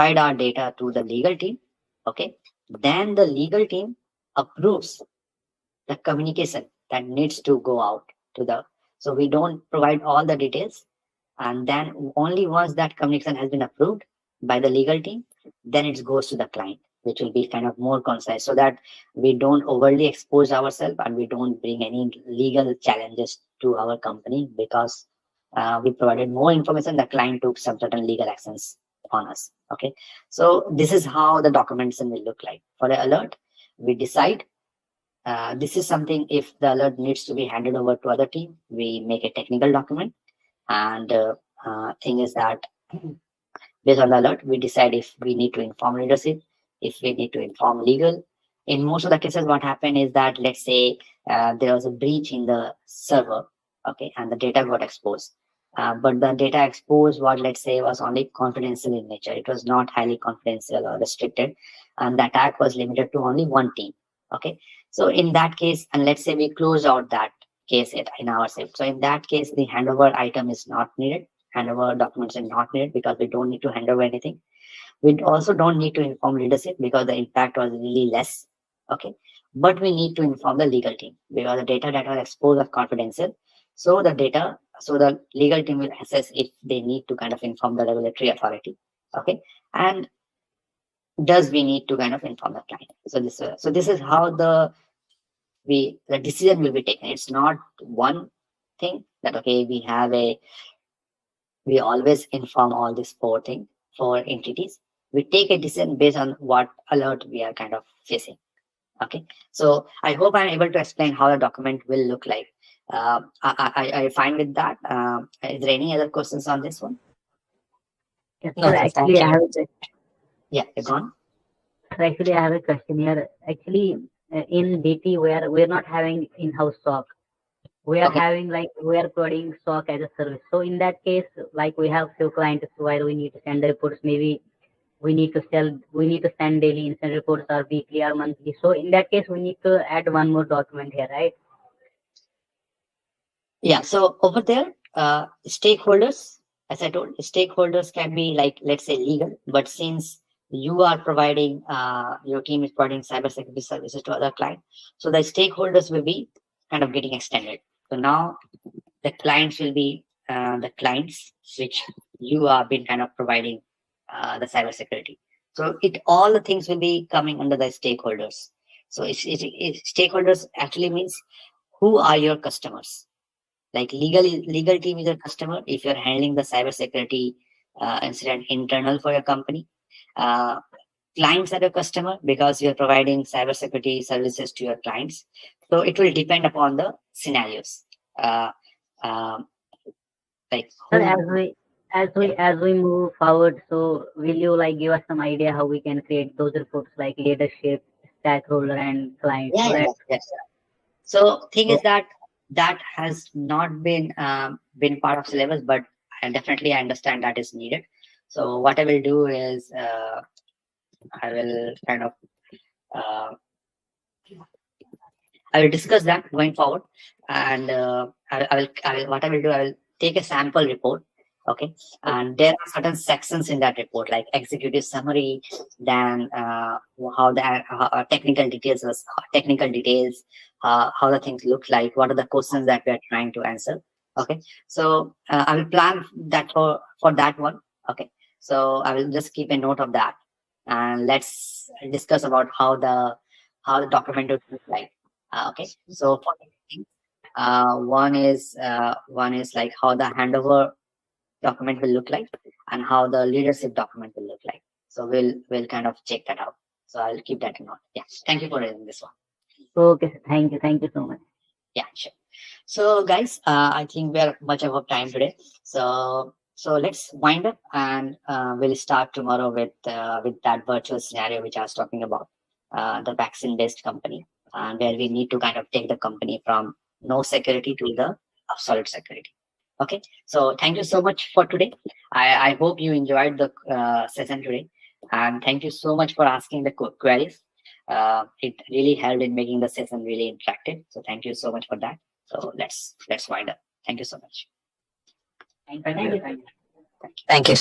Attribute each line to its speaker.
Speaker 1: provide our data to the legal team. Okay, then the legal team approves the communication that needs to go out to the. So we don't provide all the details, and then only once that communication has been approved by the legal team, then it goes to the client, which will be kind of more concise, so that we don't overly expose ourselves and we don't bring any legal challenges to our company, because we provided more information, the client took some certain legal actions on us. Okay, so this is how the documentation will look like. For the alert, we decide this is something, if the alert needs to be handed over to other team, we make a technical document. And thing is that based on the alert, we decide if we need to inform leadership, if we need to inform legal. In most of the cases, what happened is that, let's say there was a breach in the server, okay, and the data got exposed. But the data exposed, what, let's say, was only confidential in nature. It was not highly confidential or restricted, and the attack was limited to only one team. Okay, so in that case, and let's say we close out that case in our shift. So in that case, the handover item is not needed. Handover documents are not needed because we don't need to hand over anything. We also don't need to inform leadership because the impact was really less. Okay, but we need to inform the legal team because the data that was exposed was confidential. So the legal team will assess if they need to kind of inform the regulatory authority. Okay, and does we need to kind of inform the client. So this is how the decision will be taken. It's not one thing that, okay, we always inform all these four entities. We take a decision based on what alert we are kind of facing. Okay, so I hope I'm able to explain how the document will look like. I find with that. Is there any other questions on this one?
Speaker 2: Yes, sir, actually, I have
Speaker 1: yeah, go on.
Speaker 2: Sir, actually, I have a question here. Actually, in DT, we're not having in-house SOC. We are having, like, we are providing SOC as a service. So in that case, like, we have few clients where we need to send the reports. Maybe we need to send daily incident reports or weekly or monthly. So in that case, we need to add one more document here, right?
Speaker 1: Yeah. So over there, stakeholders, as I told, stakeholders can be, like, let's say, legal, but since you are providing, your team is providing cybersecurity services to other clients, so the stakeholders will be kind of getting extended. So now the clients will be the clients which you have been kind of providing the cybersecurity. So all the things will be coming under the stakeholders. So stakeholders actually means who are your customers. Like legal team is your customer if you're handling the cybersecurity incident internal for your company. Clients are your customer because you're providing cybersecurity services to your clients. So it will depend upon the scenarios. Like
Speaker 2: Sir, as we move forward, so will you, like, give us some idea how we can create those reports, like leadership, stakeholder, and client?
Speaker 1: Yes. So thing is that has not been part of syllabus, but I understand that is needed. So what I will do is I will kind of I will discuss that going forward, and what I will do, I will take a sample report. Okay, and there are certain sections in that report, like executive summary, then how the technical details, how the things look like, what are the questions that we are trying to answer. Okay, so I will plan that for that one. Okay, so I will just keep a note of that, and let's discuss about how the document would look like. Okay, so for one is like how the handover document will look like and how the leadership document will look like. So we'll kind of check that out. So I'll keep that in mind. Yeah, thank you for raising this one.
Speaker 2: Okay, thank you so much.
Speaker 1: Yeah, sure. So guys, I think we're much above time today. So let's wind up, and we'll start tomorrow with that virtual scenario which I was talking about, the vaccine-based company, and where we need to kind of take the company from no security to the absolute security. Okay, so thank you so much for today. I hope you enjoyed the session today, and thank you so much for asking the queries. It really helped in making the session really interactive. So thank you so much for that. So let's wind up. Thank you so much.
Speaker 2: Thank you.
Speaker 3: Thank you.